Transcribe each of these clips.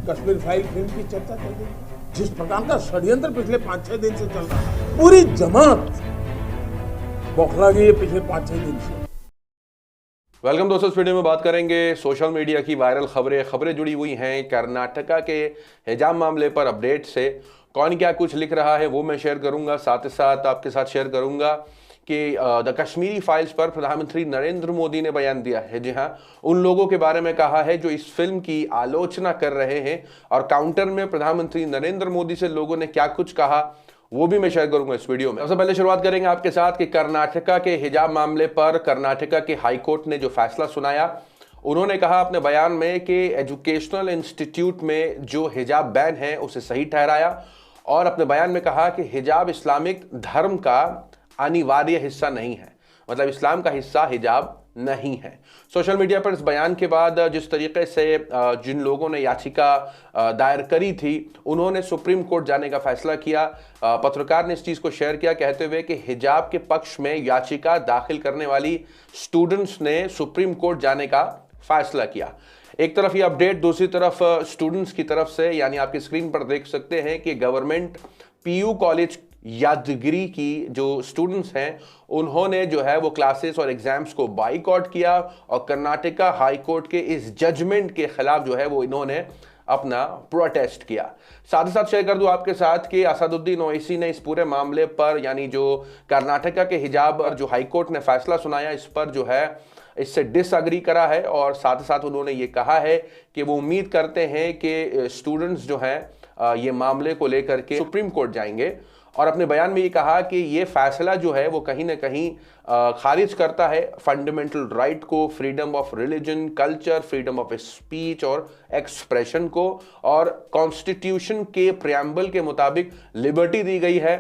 Kashmir file film की चर्चा चल रही है, जिस प्रकार का षड्यंत्र पिछले 5-6 दिन से चल रहा है, पूरी जमात बौखला गई है पिछले 5-6 दिन से। वेलकम दोस्तों, इस वीडियो में बात करेंगे सोशल मीडिया की वायरल खबरें जुड़ी हुई हैं कर्नाटका के हिजाब मामले पर अपडेट से। कौन क्या कुछ लिख रहा है वो मैं शेयर करूंगा, साथ ही साथ आपके साथ शेयर करूंगा कि द कश्मीरी फाइल्स पर प्रधानमंत्री नरेंद्र मोदी ने बयान दिया है। जी हाँ, उन लोगों के बारे में कहा है जो इस फिल्म की आलोचना कर रहे हैं, और काउंटर में प्रधानमंत्री नरेंद्र मोदी से लोगों ने क्या कुछ कहा वो भी मैं शेयर करूंगा इस वीडियो में। सबसे पहले शुरुआत करेंगे आपके साथ कि कर्नाटका के हिजाब मामले पर कर्नाटका के हाई कोर्ट ने जो फैसला सुनाया, उन्होंने कहा अपने बयान में कि एजुकेशनल इंस्टीट्यूट में जो हिजाब बैन है उसे सही ठहराया, और अपने बयान में कहा कि हिजाब इस्लामिक धर्म का अनिवार्य हिस्सा नहीं है, मतलब इस्लाम का हिस्सा हिजाब नहीं है। सोशल मीडिया पर इस बयान के बाद जिस तरीके से जिन लोगों ने याचिका दायर करी थी उन्होंने सुप्रीम कोर्ट जाने का फैसला किया। पत्रकार ने इस चीज़ को शेयर किया कहते हुए कि हिजाब के पक्ष में याचिका दाखिल करने वाली स्टूडेंट्स ने सुप्रीम कोर्ट जाने का फैसला किया। एक तरफ ये अपडेट, दूसरी तरफ स्टूडेंट्स की तरफ से, यानी आपकी स्क्रीन पर देख सकते हैं कि गवर्नमेंट पीयू कॉलेज यादगिरी की जो स्टूडेंट्स हैं उन्होंने जो है वो क्लासेस और एग्जाम्स को बाइकआउट किया, और कर्नाटका हाई कोर्ट के इस जजमेंट के खिलाफ जो है वो इन्होंने अपना प्रोटेस्ट किया। साथ ही साथ शेयर कर दूं आपके साथ कि असदुद्दीन ओवैसी ने इस पूरे मामले पर, यानी जो कर्नाटका के हिजाब और जो हाई कोर्ट ने फैसला सुनाया इस पर जो है इससे डिसअग्री करा है, और साथ ही साथ उन्होंने ये कहा है कि वो उम्मीद करते हैं कि स्टूडेंट्स जो हैं ये मामले को लेकर के सुप्रीम कोर्ट जाएंगे। और अपने बयान में ये कहा कि ये फैसला जो है वो कहीं ना कहीं खारिज करता है फंडामेंटल राइट को, freedom of religion, culture, freedom of speech और एक्सप्रेशन को, और कॉन्स्टिट्यूशन के प्रियम्बल के मुताबिक लिबर्टी दी गई है,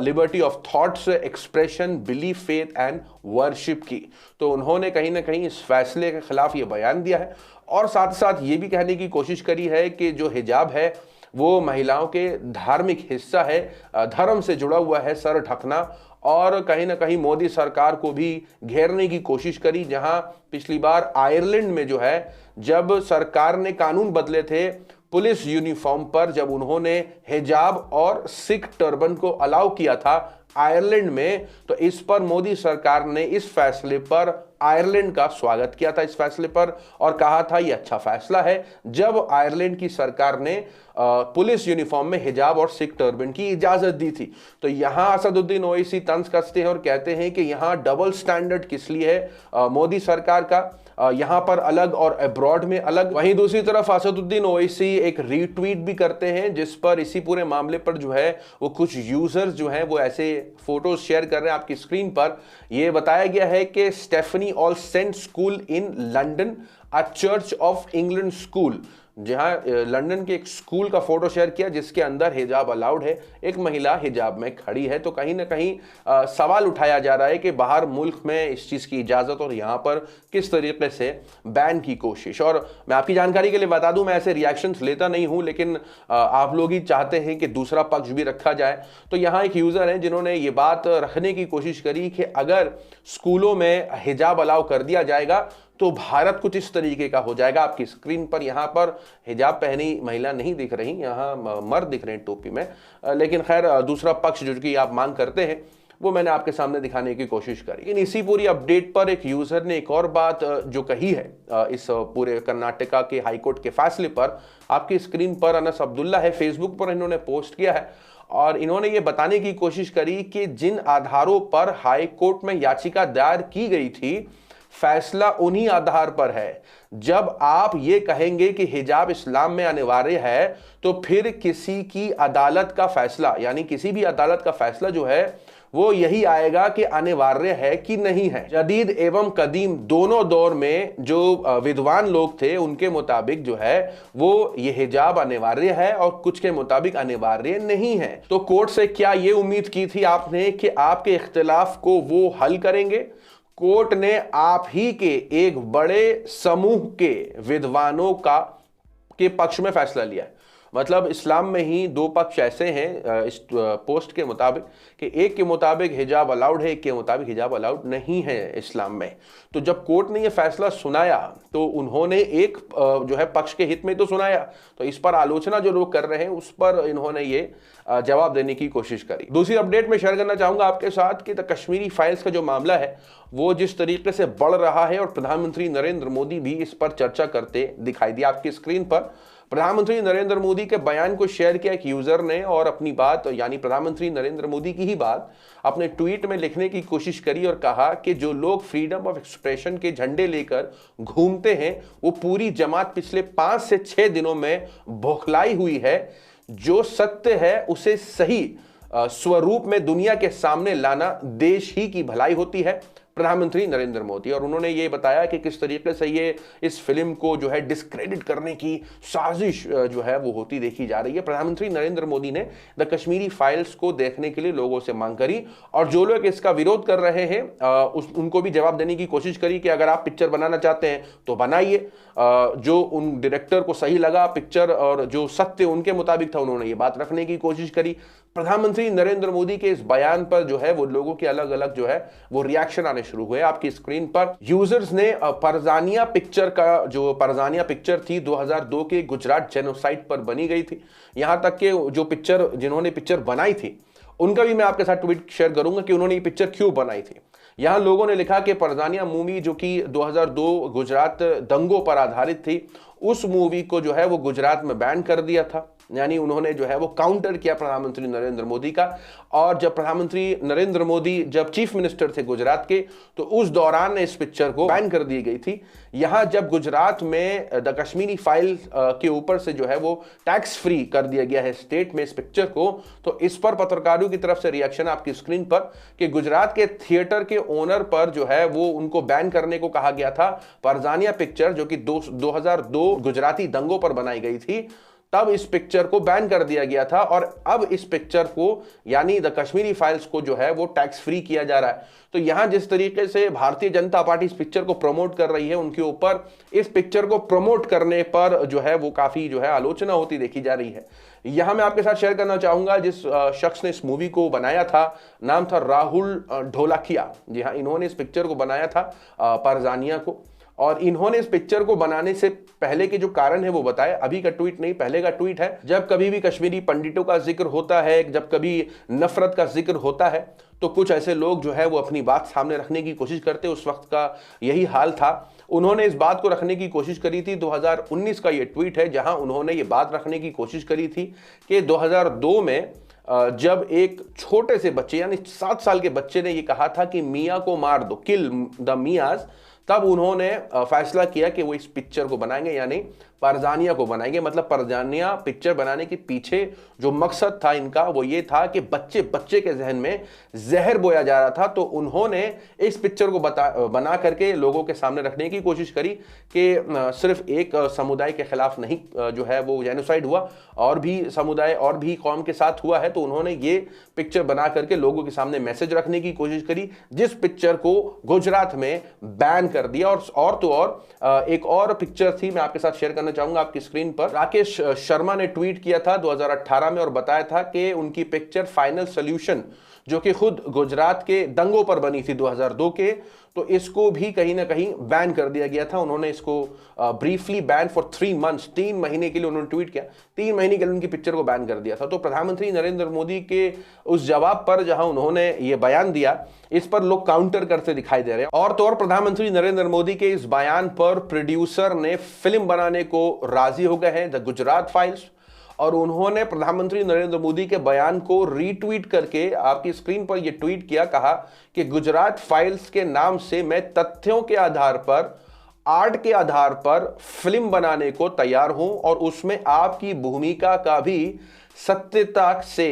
liberty of thoughts, expression, belief, faith and worship की। तो उन्होंने कहीं ना कहीं इस फैसले के खिलाफ ये बयान दिया है, और साथ साथ ये भी कहने की कोशिश करी है कि जो हिजाब है वो महिलाओं के धार्मिक हिस्सा है, धर्म से जुड़ा हुआ है, सर ढकना, और कहीं ना कहीं मोदी सरकार को भी घेरने की कोशिश करी। जहां पिछली बार आयरलैंड में जो है जब सरकार ने कानून बदले थे पुलिस यूनिफॉर्म पर, जब उन्होंने हिजाब और सिख टर्बन को अलाउ किया था आयरलैंड में, तो इस पर मोदी सरकार ने इस फैसले पर आयरलैंड का स्वागत किया था इस फैसले पर, और कहा था यह अच्छा फैसला है जब आयरलैंड की सरकार ने पुलिस यूनिफॉर्म में हिजाब और सिख टर्बन की इजाजत दी थी। तो यहां असदुद्दीन ओवैसी तंज कसते हैं और कहते हैं कि यहां डबल स्टैंडर्ड किस लिए है मोदी सरकार का, यहां पर अलग और अब्रॉड में अलग। वहीं दूसरी तरफ असदुद्दीन ओवैसी एक रीट्वीट भी करते हैं जिस पर इसी पूरे मामले पर जो है वो कुछ यूजर्स जो हैं वो ऐसे फोटोज शेयर कर रहे हैं। आपकी स्क्रीन पर यह बताया गया है कि Stephanie all saint school in London, a church of England school, जहां लंदन के एक स्कूल का फोटो शेयर किया जिसके अंदर हिजाब अलाउड है, एक महिला हिजाब में खड़ी है। तो कहीं ना कहीं सवाल उठाया जा रहा है कि बाहर मुल्क में इस चीज़ की इजाज़त और यहाँ पर किस तरीके से बैन की कोशिश। और मैं आपकी जानकारी के लिए बता दूं, मैं ऐसे रिएक्शंस लेता नहीं हूं, लेकिन आप लोग ही चाहते हैं कि दूसरा पक्ष भी रखा जाए। तो यहाँ एक यूज़र हैं जिन्होंने ये बात रखने की कोशिश करी कि अगर स्कूलों में हिजाब अलाउ कर दिया जाएगा तो भारत कुछ इस तरीके का हो जाएगा। आपकी स्क्रीन पर यहाँ पर हिजाब पहनी महिला नहीं दिख रही, यहाँ मर्द दिख रहे हैं टोपी में, लेकिन खैर दूसरा पक्ष जो कि आप मांग करते हैं वो मैंने आपके सामने दिखाने की कोशिश करी। लेकिन इसी पूरी अपडेट पर एक यूजर ने एक और बात जो कही है इस पूरे कर्नाटका के हाईकोर्ट के फैसले पर, आपकी स्क्रीन पर अनस अब्दुल्ला है, फेसबुक पर इन्होंने पोस्ट किया है, और इन्होंने ये बताने की कोशिश करी कि जिन आधारों पर हाई कोर्ट में याचिका दायर की गई थी फैसला उन्हीं आधार पर है। जब आप ये कहेंगे कि हिजाब इस्लाम में अनिवार्य है तो फिर किसी की अदालत का फैसला, यानी किसी भी अदालत का फैसला जो है वो यही आएगा कि अनिवार्य है कि नहीं है। जदीद एवं कदीम दोनों दौर में जो विद्वान लोग थे उनके मुताबिक जो है वो ये हिजाब अनिवार्य है और कुछ के मुताबिक अनिवार्य नहीं है। तो कोर्ट से क्या ये उम्मीद की थी आपने कि आपके इख्तिलाफ को वो हल करेंगे? कोर्ट ने आप ही के एक बड़े समूह के विद्वानों के पक्ष में फैसला लिया है। मतलब इस्लाम में ही दो पक्ष ऐसे हैं इस पोस्ट के मुताबिक कि एक के मुताबिक हिजाब अलाउड है, एक के मुताबिक हिजाब अलाउड नहीं है इस्लाम में। तो जब कोर्ट ने ये फैसला सुनाया तो उन्होंने एक जो है पक्ष के हित में तो सुनाया, तो इस पर आलोचना जो लोग कर रहे हैं उस पर इन्होंने ये जवाब देने की कोशिश करी। दूसरी अपडेट में शेयर करना चाहूंगा आपके साथ कि द कश्मीरी फाइल्स का जो मामला है वो जिस तरीके से बढ़ रहा है और प्रधानमंत्री नरेंद्र मोदी भी इस पर चर्चा करते दिखाई दिए। आपकी स्क्रीन पर प्रधानमंत्री नरेंद्र मोदी के बयान को शेयर किया एक यूजर ने और अपनी बात यानी प्रधानमंत्री नरेंद्र मोदी की ही बात अपने ट्वीट में लिखने की कोशिश करी और कहा कि जो लोग फ्रीडम ऑफ एक्सप्रेशन के झंडे लेकर घूमते हैं वो पूरी जमात पिछले 5 से 6 दिनों में बौखलाई हुई है। जो सत्य है उसे सही स्वरूप में दुनिया के सामने लाना देश ही की भलाई होती है, प्रधानमंत्री नरेंद्र मोदी। और उन्होंने ये बताया कि किस तरीके से ये इस फिल्म को जो है डिस्क्रेडिट करने की साजिश जो है वो होती देखी जा रही है। प्रधानमंत्री नरेंद्र मोदी ने द कश्मीरी फाइल्स को देखने के लिए लोगों से मांग करी और जो लोग इसका विरोध कर रहे हैं उनको भी जवाब देने की कोशिश करी कि अगर आप पिक्चर बनाना चाहते हैं तो बनाइए। जो उन डायरेक्टर को सही लगा पिक्चर और जो सत्य उनके मुताबिक था उन्होंने ये बात रखने की कोशिश करी। प्रधानमंत्री नरेंद्र मोदी के इस बयान पर जो है वो लोगों के अलग अलग जो है वो रिएक्शन आने शुरू हुए। आपकी स्क्रीन पर यूजर्स ने परजानिया पिक्चर का जो परजानिया पिक्चर थी 2002 के गुजरात जेनोसाइड पर बनी गई थी, यहां तक कि जो पिक्चर जिन्होंने पिक्चर बनाई थी उनका भी मैं आपके साथ ट्वीट शेयर करूंगा कि उन्होंने ये पिक्चर क्यों बनाई थी। यहां लोगों ने लिखा कि परजानिया मूवी जो कि 2002 गुजरात दंगों पर आधारित थी, उस मूवी को जो है वो गुजरात में बैन कर दिया था, यानी उन्होंने जो है वो काउंटर किया प्रधानमंत्री नरेंद्र मोदी का। और जब प्रधानमंत्री नरेंद्र मोदी जब चीफ मिनिस्टर थे गुजरात के तो उस दौरान इस पिक्चर को बैन कर दी गई थी। यहां जब गुजरात में द कश्मीरी फाइल के ऊपर से जो है वो टैक्स फ्री कर दिया गया है स्टेट में इस पिक्चर को, तो इस पर पत्रकारों की तरफ से रिएक्शन आपकी स्क्रीन पर कि गुजरात के थिएटर के ओनर पर जो है वो उनको बैन करने को कहा गया था। परजानिया पिक्चर जो कि 2002 गुजराती दंगों पर बनाई गई थी तब इस पिक्चर को बैन कर दिया गया था और अब इस पिक्चर को यानी द कश्मीरी फाइल्स को जो है वो टैक्स फ्री किया जा रहा है। तो यहां जिस तरीके से भारतीय जनता पार्टी इस पिक्चर को प्रमोट कर रही है उनके ऊपर इस पिक्चर को प्रमोट करने पर जो है वो काफी जो है आलोचना होती देखी जा रही है। यहां मैं आपके साथ शेयर करना चाहूंगा जिस शख्स ने इस मूवी को बनाया था, नाम था राहुल ढोलकिया। जी हाँ, इन्होंने इस पिक्चर को बनाया था परजानिया को, और इन्होंने इस पिक्चर को बनाने से पहले के जो कारण है वो बताए। अभी का ट्वीट नहीं, पहले का ट्वीट है। जब कभी भी कश्मीरी पंडितों का जिक्र होता है, जब कभी नफरत का जिक्र होता है तो कुछ ऐसे लोग जो है वो अपनी बात सामने रखने की कोशिश करते हैं। उस वक्त का यही हाल था। उन्होंने इस बात को रखने की कोशिश करी थी। 2019 का ये ट्वीट है जहां उन्होंने ये बात रखने की कोशिश करी थी कि 2002 में जब एक छोटे से बच्चे यानी 7 साल के बच्चे ने ये कहा था कि मियाँ को मार दो, किल द मियाज, तब उन्होंने फैसला किया कि वो इस पिक्चर को बनाएंगे यानी परजानिया को बनाएंगे। मतलब परजानिया पिक्चर बनाने के पीछे जो मकसद था इनका वो ये था कि बच्चे के जहन में जहर बोया जा रहा था। तो उन्होंने इस पिक्चर को बना करके लोगों के सामने रखने की कोशिश करी कि सिर्फ एक समुदाय के खिलाफ नहीं जो है वो जेनोसाइड हुआ, और भी समुदाय और भी कौम के साथ हुआ है। तो उन्होंने ये पिक्चर बना करके लोगों के सामने मैसेज रखने की कोशिश करी, जिस पिक्चर को गुजरात में बैन कर दिया। और तो और एक और पिक्चर थी मैं आपके साथ शेयर करना चाहूंगा आपकी स्क्रीन पर। राकेश शर्मा ने ट्वीट किया था 2018 में और बताया था कि उनकी पिक्चर फाइनल सॉल्यूशन जो कि खुद गुजरात के दंगों पर बनी थी 2002 के, तो इसको भी कहीं ना कहीं बैन कर दिया गया था। उन्होंने इसको ब्रीफली बैन फॉर 3 मंथ्स, 3 महीने के लिए उन्होंने ट्वीट किया, 3 महीने के लिए उनकी पिक्चर को बैन कर दिया था। तो प्रधानमंत्री नरेंद्र मोदी के उस जवाब पर जहां उन्होंने ये बयान दिया, इस पर लोग काउंटर करते दिखाई दे रहे हैं। और तो और प्रधानमंत्री नरेंद्र मोदी के इस बयान पर प्रोड्यूसर ने फिल्म बनाने को राजी हो गए हैं, द गुजरात फाइल्स, और उन्होंने प्रधानमंत्री नरेंद्र मोदी के बयान को रीट्वीट करके आपकी स्क्रीन पर यह ट्वीट किया, कहा कि गुजरात फाइल्स के नाम से मैं तथ्यों के आधार पर, आर्ट के आधार पर फिल्म बनाने को तैयार हूं और उसमें आपकी भूमिका का भी सत्यता से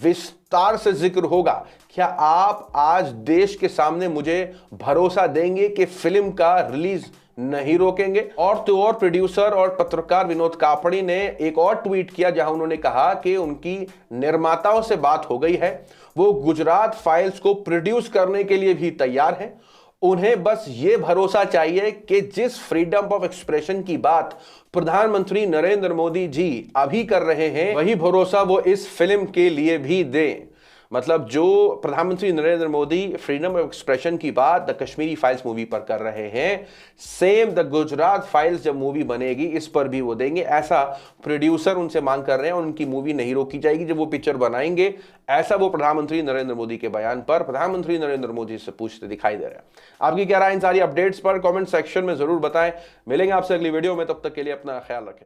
विस्तार से जिक्र होगा। क्या आप आज देश के सामने मुझे भरोसा देंगे कि फिल्म का रिलीज नहीं रोकेंगे? और तो और प्रोड्यूसर और पत्रकार विनोद कापड़ी ने एक और ट्वीट किया जहां उन्होंने कहा कि उनकी निर्माताओं से बात हो गई है, वो गुजरात फाइल्स को प्रोड्यूस करने के लिए भी तैयार हैं उन्हें बस ये भरोसा चाहिए कि जिस फ्रीडम ऑफ एक्सप्रेशन की बात प्रधानमंत्री नरेंद्र मोदी जी अभी कर रहे हैं, वही भरोसा वो इस फिल्म के लिए भी दें। मतलब जो प्रधानमंत्री Narendra Modi freedom of expression की बात द कश्मीरी फाइल्स मूवी पर कर रहे हैं, सेम द गुजरात फाइल्स जब मूवी बनेगी इस पर भी वो देंगे। ऐसा प्रोड्यूसर उनसे मांग कर रहे हैं और उनकी मूवी नहीं रोकी जाएगी जब वो पिक्चर बनाएंगे। ऐसा वो प्रधानमंत्री नरेंद्र मोदी के बयान पर प्रधानमंत्री नरेंद्र मोदी से पूछते दिखाई दे रहे हैं। आपकी क्या राय इन सारी अपडेट्स पर कमेंट सेक्शन में जरूर बताएं। मिलेंगे आपसे अगली वीडियो में, तब तक के लिए अपना ख्याल रखें।